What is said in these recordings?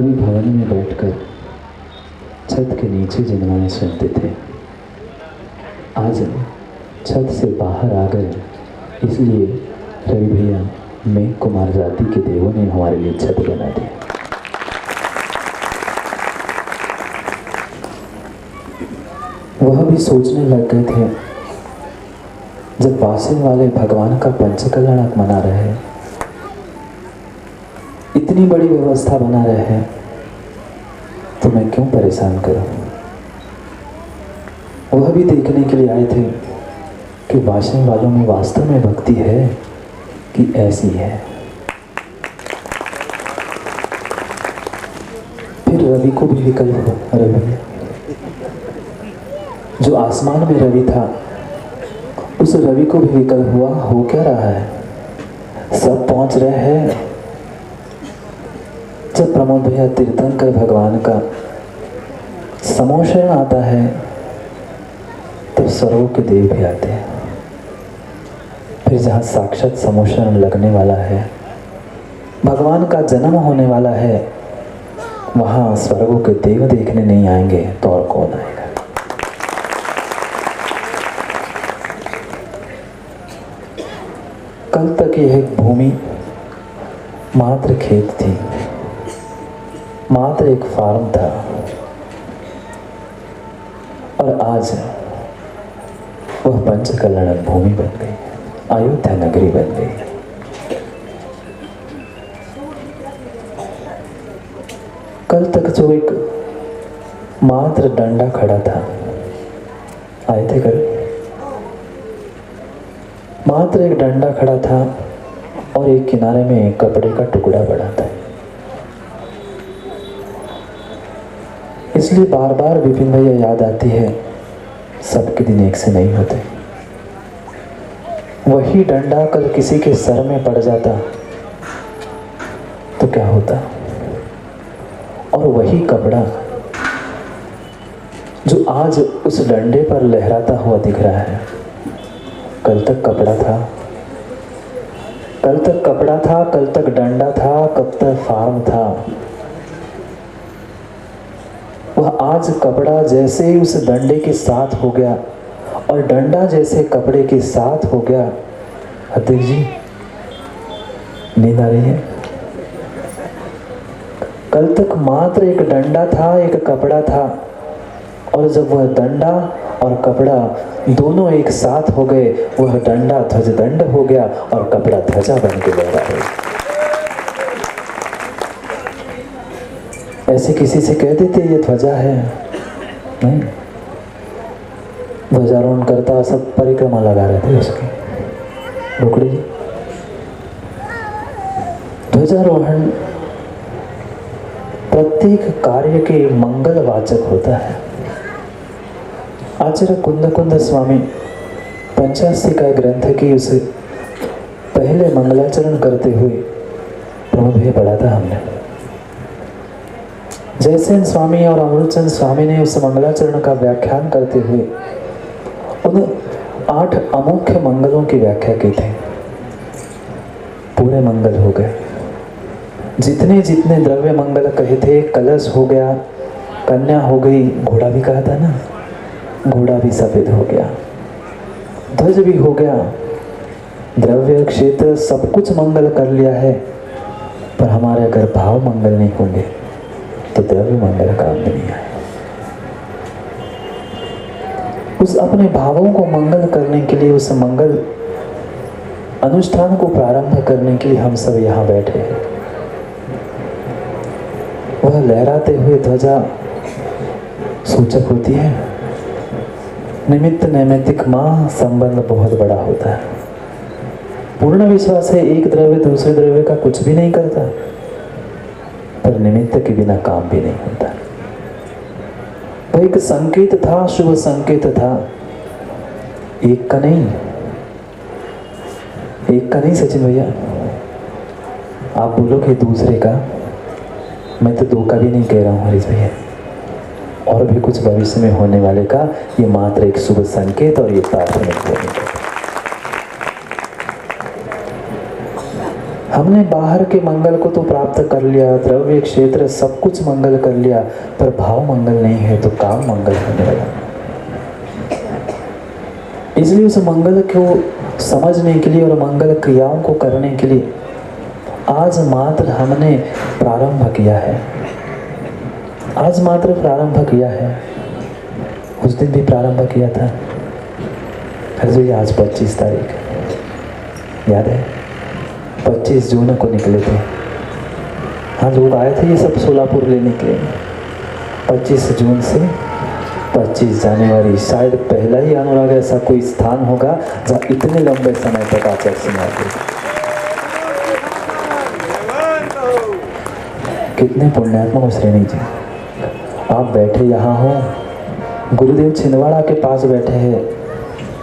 कभी भवन में बैठकर छत के नीचे जिनवाएं सुनते थे, आज छत से बाहर आ गए। इसलिए रवि भैया में कुमार जाति के देवों ने हमारे लिए छत बना दी। वह भी सोचने लग गए थे, जब वासिन वाले भगवान का पंचकल्याणक मना रहे हैं, इतनी बड़ी व्यवस्था बना रहे हैं, तो मैं क्यों परेशान करूं। वह भी देखने के लिए आए थे कि वासिन वालों में वास्तव में भक्ति है कि ऐसी है। फिर रवि को भी विकल्प हो। रवि जो आसमान में रवि था, उस रवि को भी विकल्प हुआ। हो क्या रहा है, सब पहुंच रहे हैं। जब प्रमोद भैया तीर्थंकर भगवान का समोषण आता है, तब स्वर्गों के देव भी आते हैं। फिर जहाँ साक्षात समोषण लगने वाला है, भगवान का जन्म होने वाला है, वहाँ स्वर्गों के देव देखने नहीं आएंगे तो और कौन आएगा। कल तक यह भूमि मात्र खेत थी, मात्र एक फार्म था, और आज वह पंचकल्याणक भूमि बन गई, अयोध्या नगरी बन गई। कल तक जो एक मात्र डंडा खड़ा था, आए थे कल, मात्र एक डंडा खड़ा था और एक किनारे में एक कपड़े का टुकड़ा पड़ा था। इसलिए बार बार विपिन भैया याद आती है, सबके दिन एक से नहीं होते। वही डंडा कल किसी के सर में पड़ जाता तो क्या होता, और वही कपड़ा जो आज उस डंडे पर लहराता हुआ दिख रहा है, कल तक कपड़ा था, कल तक कपड़ा था, कल तक डंडा था, कब तक फार्म था। वह आज कपड़ा जैसे ही उस डंडे के साथ हो गया और डंडा जैसे कपड़े के साथ हो गया। अतिक जी, नींद आ रही है? कल तक मात्र एक डंडा था, एक कपड़ा था, और जब वह डंडा और कपड़ा दोनों एक साथ हो गए, वह डंडा ध्वज दंड हो गया और कपड़ा ध्वजा बन के लहरा है। ऐसे किसी से कह देते ये ध्वजा है? नहीं, ध्वजारोहण करता सब परिक्रमा लगा रहे थे उसकी। रोकड़ी जी, ध्वजारोहण प्रत्येक कार्य के मंगलवाचक होता है। आचार्य कुंद स्वामी पंचास्तिका ग्रंथ की उसे पहले मंगलाचरण करते हुए प्रभु भैया पढ़ा था हमने। जयसेन स्वामी और अमृतचंद स्वामी ने उस मंगलाचरण का व्याख्यान करते हुए उन 8 अमुख्य मंगलों की व्याख्या की थी। पूरे मंगल हो गए, जितने जितने द्रव्य मंगल कहे थे। कलश हो गया, कन्या हो गई, घोड़ा भी कहा था ना, घोड़ा भी सफेद हो गया, ध्वज भी हो गया, द्रव्य क्षेत्र सब कुछ मंगल कर लिया है। पर हमारे अगर भाव मंगल नहीं होंगे तो द्रव्य मंगल काम में नहीं आए। उस अपने भावों को मंगल करने के लिए, उस मंगल अनुष्ठान को प्रारंभ करने के लिए हम सब यहाँ बैठे हैं। वह लहराते हुए ध्वजा सूचक होती है। निमित्त नैमित्तिक मां संबंध बहुत बड़ा होता है। पूर्ण विश्वास है एक द्रव्य दूसरे द्रव्य का कुछ भी नहीं करता, पर निमित्त के बिना काम भी नहीं होता। वह एक संकेत था, शुभ संकेत था, एक का नहीं, एक का नहीं। सचिन भैया आप बोलोगे दूसरे का, मैं तो 2 का भी नहीं कह रहा हूँ हरीश भैया, और भी कुछ भविष्य में होने वाले का। ये मात्र एक शुभ संकेत और ये प्रार्थना होने का। हमने बाहर के मंगल को तो प्राप्त कर लिया, द्रव्य क्षेत्र सब कुछ मंगल कर लिया, पर भाव मंगल नहीं है तो काम मंगल होने लगा। इसलिए उस मंगल को समझने के लिए और मंगल क्रियाओं को करने के लिए आज मात्र हमने प्रारंभ किया है। आज मात्र प्रारंभ किया है। उस दिन भी प्रारंभ किया था। हर आज 25 तारीख याद है, 25 जून को निकले थे। हाँ, लोग आए थे ये सब सोलापुर लेने के लिए। 25 जून से 25 जनवरी शायद पहला ही अनुराग ऐसा कोई स्थान होगा जहाँ इतने लंबे समय तक आचार्य सुनाते। कितने पुण्यात्मा हो श्रेणी जी। आप बैठे यहाँ हो, गुरुदेव छिंदवाड़ा के पास बैठे हैं।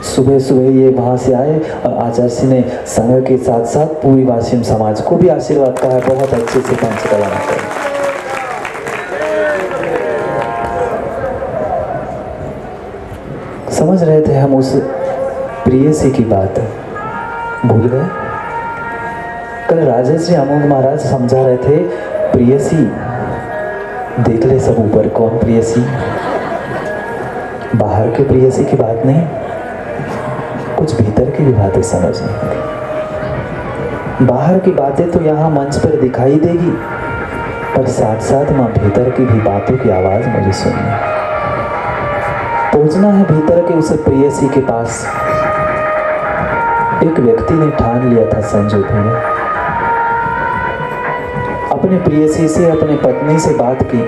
सुबह सुबह ये वहाँ से आए और आचार्य जी ने संघ के साथ साथ पूरी वाशिम समाज को भी आशीर्वाद कहा। बहुत अच्छे से पंचकला करें। समझ रहे थे हम उस प्रेयसी की बात, भूल गए। कल राजेश जी अमोघ महाराज समझा रहे थे, प्रेयसी देख ले सब ऊपर, कौन प्रेयसी? बाहर के प्रेयसी की बात नहीं, कुछ भीतर की भी बातें समझनी होगी। बाहर की बातें तो यहाँ मंच पर दिखाई देगी, पर साथ साथ माँ भीतर की भी बातों की आवाज मुझे सुननी है। पहुंचना है भीतर के उस प्रेयसी के पास। एक व्यक्ति ने ठान लिया था संजोग में, अपने प्रेयसी से, अपने पत्नी से बात की,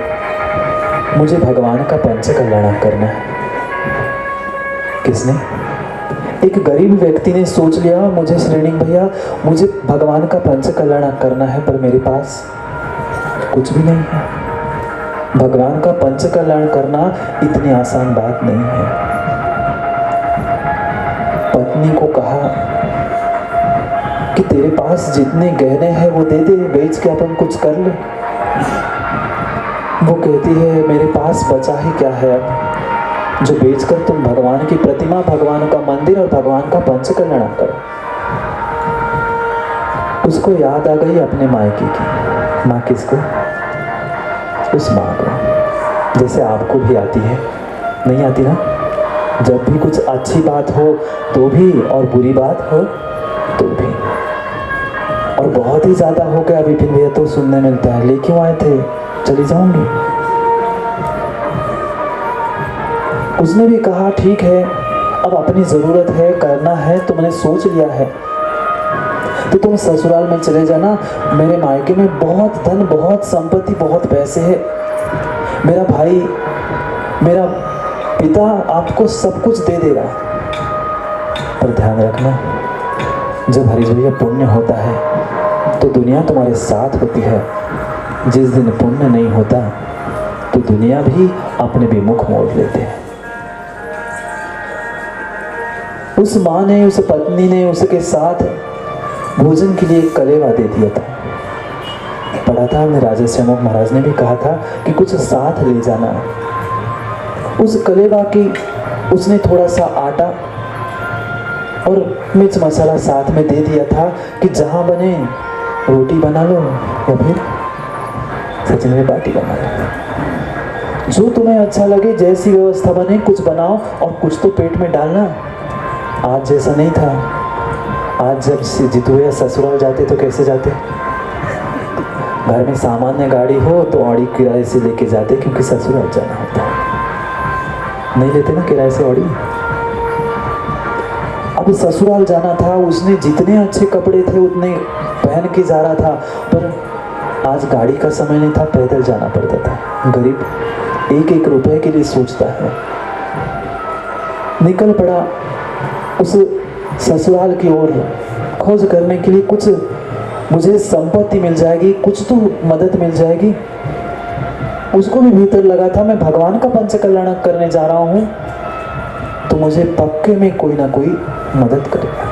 मुझे भगवान का पंचकल्याण करना है। किसने? एक गरीब व्यक्ति ने सोच लिया, मुझे श्रेणी भैया मुझे भगवान का पंचकल्याण करना है, पर मेरे पास कुछ भी नहीं है। भगवान का पंचकल्याण करना इतनी आसान बात नहीं है। पत्नी को कहा कि तेरे पास जितने गहने हैं वो दे दे, बेच के अपन कुछ कर ले। वो कहती है मेरे पास बचा ही क्या है अब, जो बेचकर तुम भगवान की प्रतिमा, भगवान का मंदिर और भगवान का पंचकल्याण करो। उसको याद आ गई अपने मायके की। माँ किसको? उस माँ को, जैसे आपको भी आती है, नहीं आती ना? जब भी कुछ अच्छी बात हो तो भी और बुरी बात हो तो भी, और बहुत ही ज्यादा हो गया अभी फिर भैया तो सुनने मिलता है, ले क्यों आए थे, चली जाऊंगी। उसने भी कहा ठीक है, अब अपनी जरूरत है, करना है, तुमने सोच लिया है तो तुम ससुराल में चले जाना। मेरे मायके में बहुत धन, बहुत संपत्ति, बहुत पैसे है। मेरा भाई, मेरा पिता आपको सब कुछ दे देगा, पर ध्यान रखना, जब हरिजन पुण्य होता है तो दुनिया तुम्हारे साथ होती है। जिस दिन पुण्य नहीं होता तो दुनिया भी अपने विमुख मोड़ लेते हैं। उस माँ ने, उस पत्नी ने उसके साथ भोजन के लिए एक कलेवा दे दिया था। पढ़ा था हमने, राजेश अमोघ महाराज ने भी कहा था कि कुछ साथ ले जाना। उस कलेवा की उसने थोड़ा सा आटा और मिर्च मसाला साथ में दे दिया था कि जहाँ बने रोटी बना लो या फिर सचिन में बाटी बना लो, जो तुम्हें अच्छा लगे, जैसी व्यवस्था बने कुछ बनाओ और कुछ तो पेट में डालना। आज जैसा नहीं था। आज जब जितू भैया ससुराल जाते तो कैसे जाते? घर में सामान्य गाड़ी हो तो ऑडी किराए से लेके जाते, क्योंकि ससुराल जाना होता है। नहीं लेते ना किराए से ऑडी। अब ससुराल जाना था, उसने जितने अच्छे कपड़े थे उतने पहन के जा रहा था, पर आज गाड़ी का समय नहीं था, पैदल जाना पड़ता था। गरीब एक एक रुपए के लिए सोचता है। निकल पड़ा उस ससुराल की ओर, खोज करने के लिए, कुछ मुझे संपत्ति मिल जाएगी, कुछ तो मदद मिल जाएगी। उसको भी भीतर लगा था मैं भगवान का पंचकल्याण करने जा रहा हूँ तो मुझे पक्के में कोई ना कोई मदद करेगा।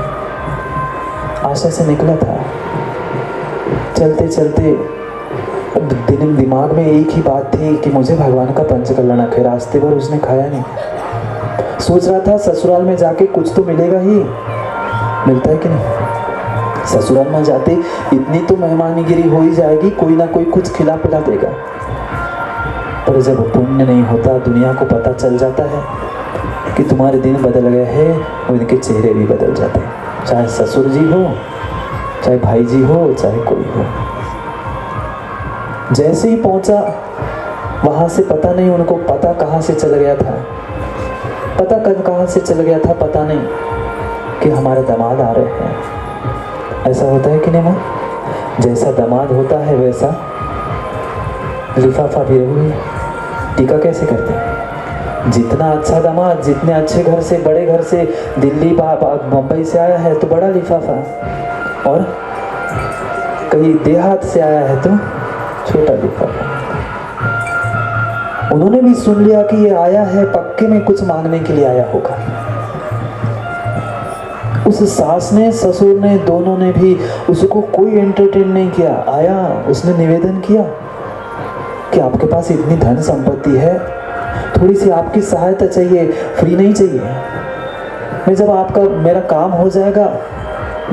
आशा से निकला था। चलते चलते दिमाग में एक ही बात थी कि मुझे भगवान का पंचकल्याण है। रास्ते भर उसने खाया नहीं। सोच रहा था ससुराल में जाके कुछ तो मिलेगा ही, मिलता है कि नहीं? ससुराल में जाते इतनी तो मेहमानगिरी हो ही जाएगी, कोई ना कोई कुछ खिला पिला देगा। पर जब पुण्य नहीं होता, दुनिया को पता चल जाता है कि तुम्हारे दिन बदल गए हैं, उनके चेहरे भी बदल जाते हैं। चाहे ससुर जी हो, चाहे भाई जी हो, चाहे कोई हो। जैसे ही पहुंचा वहां से पता नहीं उनको पता कहां से चल गया था, पता कहां से चल गया था पता नहीं कि हमारे दामाद आ रहे हैं। ऐसा होता है कि नहीं माँ? जैसा दामाद होता है वैसा लिफाफा भी हुई। टीका कैसे करते हैं? जितना अच्छा दामाद, जितने अच्छे घर से, बड़े घर से, दिल्ली मुंबई से आया है तो बड़ा लिफाफा, और कहीं देहात से आया है तो छोटा लिफाफा। उन्होंने भी सुन लिया कि ये आया है पक्के में कुछ मांगने के लिए आया होगा। उस सास ने, ससुर ने, दोनों ने भी उसको कोई एंटरटेन नहीं किया। आया, उसने निवेदन किया कि आपके पास इतनी धन संपत्ति है, थोड़ी सी आपकी सहायता चाहिए, फ्री नहीं चाहिए। मैं जब आपका मेरा काम हो जाएगा,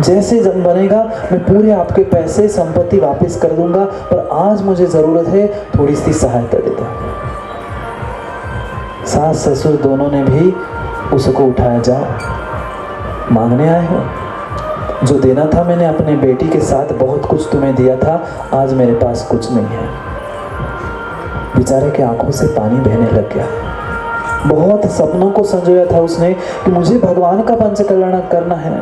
जैसे जब बनेगा, मैं पूरे आपके पैसे संपत्ति वापस कर दूंगा, पर आज मुझे जरूरत है, थोड़ी सी सहायता दे दो। सास ससुर दोनों ने भी उसको उठाया, जाओ मांगने आए हो, जो देना था मैंने अपने बेटी के साथ बहुत कुछ तुम्हें दिया था, आज मेरे पास कुछ नहीं है। बेचारे के आंखों से पानी बहने लग गया। बहुत सपनों को संजोया था उसने कि मुझे भगवान का पंच कल्याण करना है,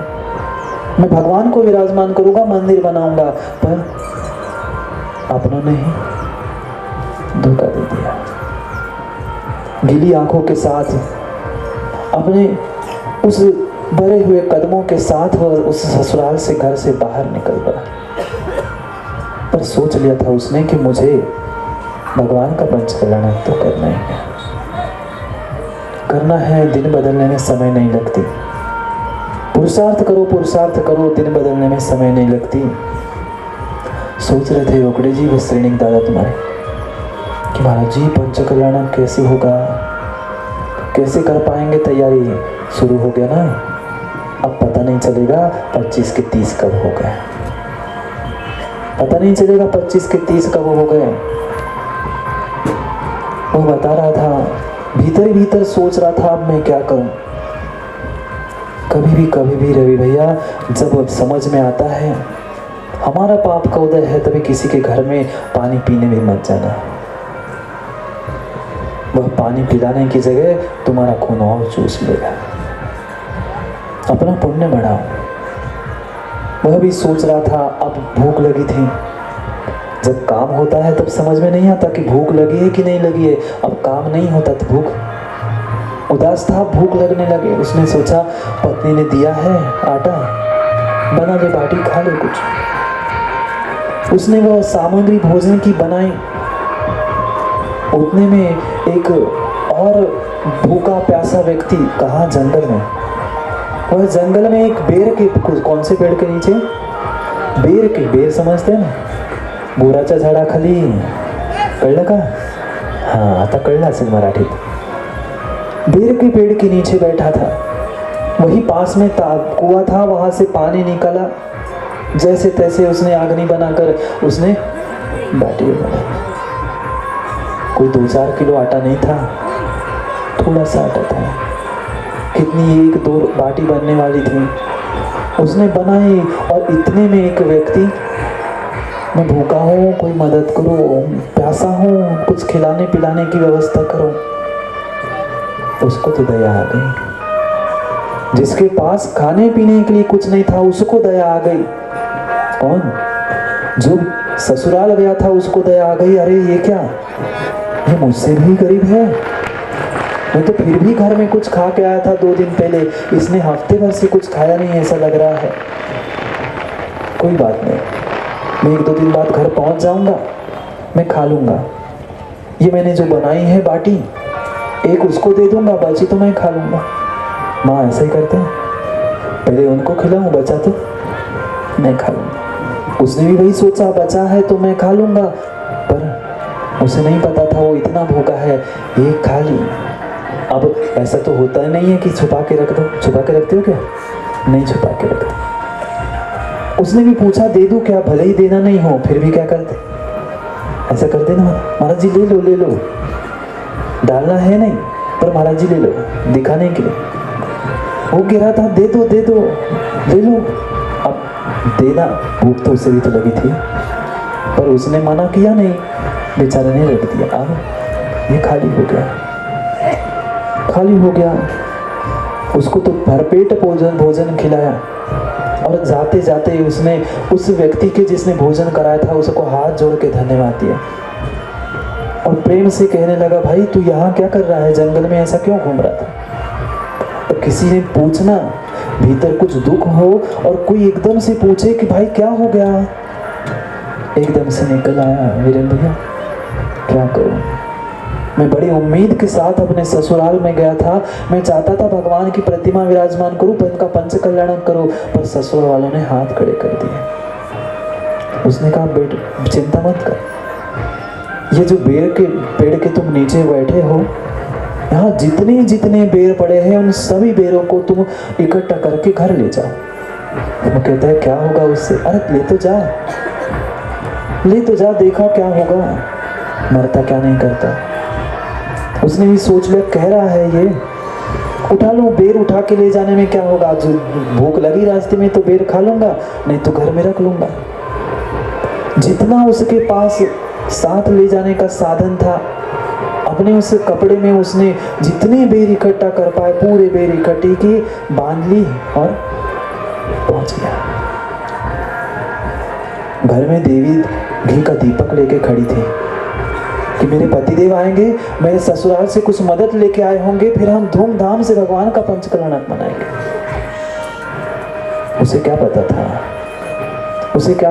मैं भगवान को विराजमान करूंगा, मंदिर बनाऊंगा, पर अपनों ने ही धोखा दे दिया। गीली आंखों के साथ अपने उस भरे हुए कदमों के साथ वह उस ससुराल से, घर से बाहर निकल पड़ा। पर सोच लिया था उसने कि मुझे भगवान का पंच कल्याण तो करना ही है, करना है। दिन बदलने में समय नहीं लगती, पुरुषार्थ करो, पुरुषार्थ करो, दिन बदलने में समय नहीं लगती। सोच रहे थे योगड़े जी, वो श्रेणिक दादा तुम्हारे, कि महाराज जी पंच कल्याण कैसे होगा, कैसे कर पाएंगे? तैयारी शुरू हो गया ना, अब पता नहीं चलेगा 25 के 30 कब हो गए, पता नहीं चलेगा 25 के 30 कब हो गए। वो बता रहा था, भीतर ही भीतर सोच रहा था अब मैं क्या करूं। कभी भी रवि भैया, जब समझ में आता है हमारा पाप का उदय है, तभी किसी के घर में पानी पीने भी मत जाना। वह पानी पिलाने की जगह तुम्हारा खून और चूस लेगा। अपना पुण्य बढ़ाओ। वह भी सोच रहा था, अब भूख लगी थी। जब काम होता है तब समझ में नहीं आता कि भूख लगी है कि नहीं लगी है। अब काम नहीं होता तो भूख, उदास था, भूख लगने लगे। उसने सोचा पत्नी ने दिया है आटा, बना ले बाटी, खा ले कुछ। उसने वह सामग्री भोजन की बनाई। उतने में एक और भूखा प्यासा व्यक्ति, कहाँ? जंगल में। वह जंगल में एक बेर के, कौन से पेड़ के नीचे? बेर के, बेर समजते हैं ना, बोराच्या झाडाखाली, कळलं का? हाँ, आता कळलं असेल मराठीत। बेर के पेड़ के नीचे बैठा था। वही पास में कुआं था, वहां से पानी निकाला। जैसे तैसे उसने अग्नि बनाकर उसने बाटी बनाई। कोई 2-4 किलो आटा नहीं था, थोड़ा सा आटा था। कितनी 1-2 बाटी बनने वाली थी, उसने बनाई। और इतने में एक व्यक्ति, मैं भूखा हूँ, कोई मदद करो, प्यासा हूँ, कुछ खिलाने पिलाने की व्यवस्था करो। उसको तो दया आ गई। जिसके पास खाने पीने के लिए कुछ नहीं था, उसको दया आ गई। कौन? जो ससुराल गया था, उसको दया आ गई। अरे ये क्या, ये मुझसे भी गरीब है, मैं तो फिर भी घर में कुछ खा के आया था 2 दिन पहले, इसने हफ्ते भर से कुछ खाया नहीं, ऐसा लग रहा है। कोई बात नहीं, मैं 1-2 दिन बाद घर पहुंच जाऊंगा, मैं खा लूंगा। ये मैंने जो बनाई है बाटी, एक उसको दे दूंगा, बची तो मैं खा लूंगा। माँ ऐसा ही करते हैं, पहले उनको खिलाऊं, बचा तो मैं खा लूंगा। उसने भी वही सोचा, बचा है तो मैं खा लूंगा, पर उसे नहीं पता था वो इतना भूखा है, एक खा ली। अब ऐसा तो होता नहीं है कि छुपा के रख दो। छुपा के रखते हो क्या? नहीं छुपा के रखते। उसने भी पूछा दे दूं क्या, भले ही देना नहीं हो फिर भी क्या करते, ऐसा करते ना महाराज जी ले लो ले लो, डालना है नहीं पर महाराज जी ले लो दिखाने के लिए। वो कह रहा था दे दो ले लो। अब देना भूख तो उसे भी तो लगी थी, पर उसने मना किया नहीं, बेचारे ने रख दिया। अब ये खाली हो गया। उसको तो भरपेट भोजन खिलाया और जाते जाते उसने उस व्यक्ति के जिसने भोजन कराया था उसको हाथ जोड़ के धन्यवाद दिया और प्रेम से कहने लगा भाई तू यहाँ क्या कर रहा है, जंगल में ऐसा क्यों घूम रहा था। तो किसी ने पूछना भीतर कुछ दुख हो और कोई एकदम से पूछे कि भाई क्या हो गया, एकदम से निकल आया वीरेंद्र भैया क्या करूं, मैं बड़ी उम्मीद के साथ अपने ससुराल में गया था, मैं चाहता था भगवान की प्रतिमा विराजमान करूं, उनका पंच कल्याण करूं, पर ससुर वालों ने हाथ खड़े कर दिए। उसने कहा बेटा चिंता मत कर, ये जो बेर के पेड़ के तुम नीचे बैठे हो, यहाँ जितने जितने बेर पड़े हैं उन सभी बेरों को तुम इकट्ठा करके घर ले जाओ। वो कहता है क्या होगा उससे, अरे ले तो जा देखा क्या होगा, मरता क्या नहीं करता। उसने भी सोच लिया कह रहा है ये उठा लो, बेर उठा के ले जाने में क्या होगा, जो भूख लगी रास्ते में तो बेर खा लूंगा, नहीं तो घर में रख लूंगा। जितना उसके पास साथ ले जाने का साधन था अपने उस कपड़े में उसने जितने बेर इकट्ठा कर पाए पूरे बेर इकट्ठी की बांध ली और पहुंच गया। घर में देवी घी का दीपक लेके खड़ी थी कि मेरे पतिदेव आएंगे, मेरे ससुराल से कुछ मदद लेके आए होंगे, फिर हम धूमधाम से भगवान का पंचकल्याण मनाएंगे। उसे क्या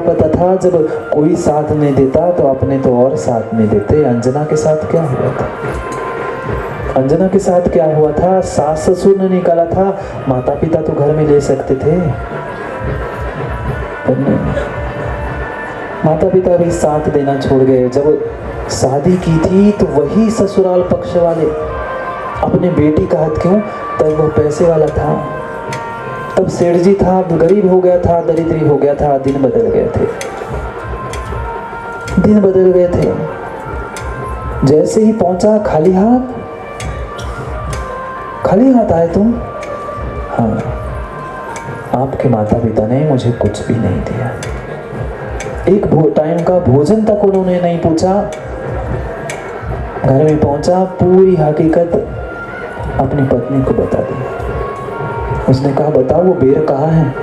पता था जब कोई साथ नहीं देता तो अपने तो और साथ नहीं देते। अंजना के साथ क्या हुआ था, सास ससुर ने निकाला था, माता पिता तो घर में ले सकते थे, पर नहीं, माता पिता भी साथ देना छोड़ गए। जब शादी की थी तो वही ससुराल पक्ष वाले अपने बेटी का हाथ क्यों, तब वो पैसे वाला था, तब सेठ जी था, गरीब हो गया था, दरिद्री हो गया था, दिन बदल गए थे। जैसे ही पहुंचा खाली हाथ आए तुम, हाँ आपके माता पिता ने मुझे कुछ भी नहीं दिया, एक टाइम का भोजन तक उन्होंने नहीं पूछा। घर में पहुंचा, पूरी हकीकत अपनी पत्नी को बता दी। उसने कहा बताओ वो बेर कहाँ है,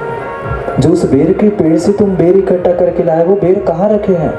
जो उस बेर के पेड़ से तुम बेर इकट्ठा करके लाए वो बेर कहाँ रखे हैं।